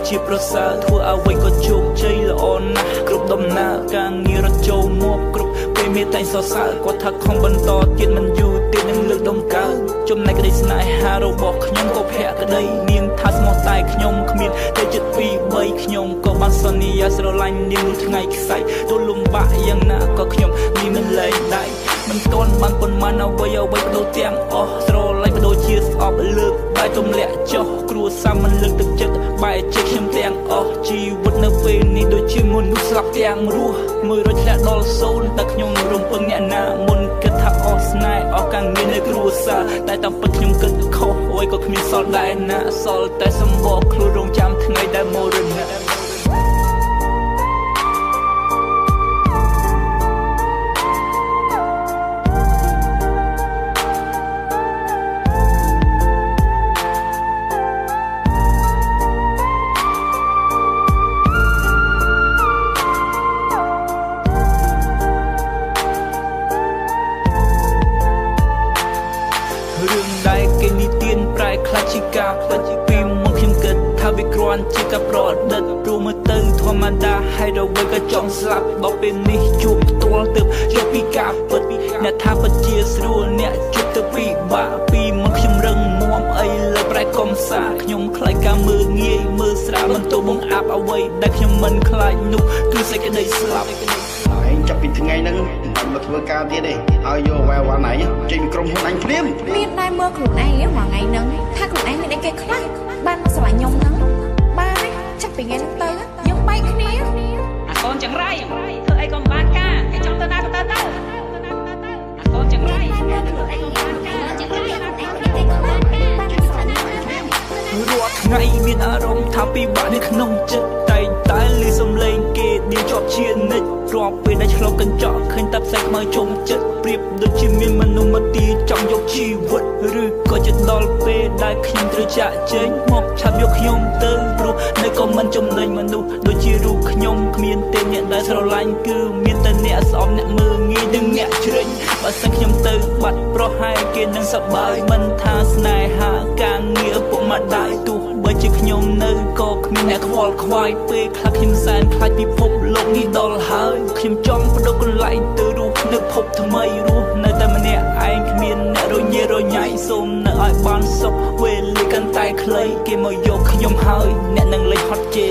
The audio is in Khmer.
ជាប្រសើរធ្វើអ្វីក៏ជោគជ័យល្អណាស់គ្រប់ដំណើរការងាររត់ចូលមកគ្រប់ពេលមានតែសរសើរគាត់ថាខំបន្តទៀតមិនយូរទេនឹងលើកដំកើងចំណែកក្តីស្នេហារបស់ខ្ញុំក៏ភក្តីនាងថាស្មោះតែខ្ញុំគ្មានតែចិត្ត2 3ខ្ញុំក៏បានសន្យាស្រឡាញ់នាងថ្ងៃខ្សែទោះលំបាកយ៉ាងណាក៏ខ្ញុំមិនលែងដៃមិនទាន់បានប៉ុន្មានអ្វីបដូរទាំងអស់ស្រឡាញ់បដូរជាស្អប់លើកបែកទម្លាក់ចុះគ្រួសារមិនលើកទឹកចិត្តបែកជាខ្ញុំទាំងអស់ជីវិតនៅពេលនេះដូចជាមនុស្សស្លាប់ទាំងរស់មើលរត់ធ្លាក់ដល់សូន្យតែខ្ញុំរំពឹងអ្នកណាមុនគិតថាអស់ស្នេហ៍អស់ការងារនៅគ្រួសារតែតាមពិតខ្ញុំគិតខុសអ្វីក៏គ្មានសល់ដែរណាសល់តែសម្បកខ្លួនរងចាំថ្ងៃដែលមរណៈរឿងដែលគេនិទានប្រែខ្លាចជាការផ្លិចពីមកខ្ញុំគិតថាវាគ្រាន់ជាការប្រឌិតព្រោះមើលទៅធម្មតាហើយអ្វីក៏ចង់ស្លាប់ដល់ពេលនេះជួបផ្ទាល់ទៅយកពីការពិតអ្នកថាពិតជាស្រួលអ្នកជួបទៅពិបាកពីមកខ្ញុំរឹងមាំអីលើប្រែកំសាខ្ញុំខ្លាចការមើលងាយមើលស្រាលមិនទៅបង្អាប់អ្វីដែលខ្ញុំមិនខ្លាចនោះគឺសេចក្តីស្លាប់ឯងចាប់ពីថ្ងៃហ្នឹងមិនមកធ្វើការទៀតទេហើយយកវ៉ាវ៉ាន់ឯងចេញក្រុមហ៊ុនអញភ្លាមមានតែមើលខ្លួនឯងមួយថ្ងៃហ្នឹងថាខ្លួនឯងមានអីគេខ្លះបានមកស្រឡាញ់ខ្ញុំហ្នឹងបានចាប់ពីថ្ងៃហ្នឹងទៅយើងបែកគ្នាអាកូនចង្រៃធ្វើអីក៏មិនបានការឯងចង់ទៅណាក៏ទៅអាកូនចង្រៃធ្វើអីក៏បានការចង្រៃឯងមានអីគេខ្លះបានស្រឡាញ់ខ្ញុំរាល់ថ្ងៃមានអារម្មណ៍ថាពិបាកនៅក្នុងចិត្តតែតែលឺសំឡេងគេដៀងជាប់ជានិច្ចរាល់ពេលដែលឆ្លងកញ្ចក់ឃើញតែផ្សែងខ្មៅជុំចិត្តប្រៀបដូចជាមានមនុស្សមកទីចង់យកជីវិតឬក៏ជិតដល់ពេលដែលខ្ញុំត្រូវចាក់ចេញមកឆាប់យកខ្ញុំទៅព្រោះនៅក៏មិនចំណេញមនុស្សដូចជារូបខ្ញុំគ្មានទេអ្នកដែលស្រឡាញ់គឺមានតែអ្នកស្អប់អ្នកមើលងាយនិងអ្នកជ្រិញបើសិនខ្ញុំទៅបាត់ប្រហែលគេនឹងសប្បាយមិនថាស្នេហាការងារពុកម្ដាយទោះបើជាខ្ញុំនៅក៏គ្មានអ្នកខ្វល់ខ្វាយពេលខ្លះខ្ញុំសែនខ្លាចពិភពលោកនេះដល់ហើយខ្ញុំចង់បដូរកន្លែងទៅរស់នៅភពថ្មីរស់នៅតែម្នាក់ឯងគ្មានអ្នករញ៉េរញ៉ៃសូមនៅឲ្យបានសុខវេលាកាន់តែខ្លីគេមកយកខ្ញុំហើយអ្នកនឹងលេងហត់ជេរ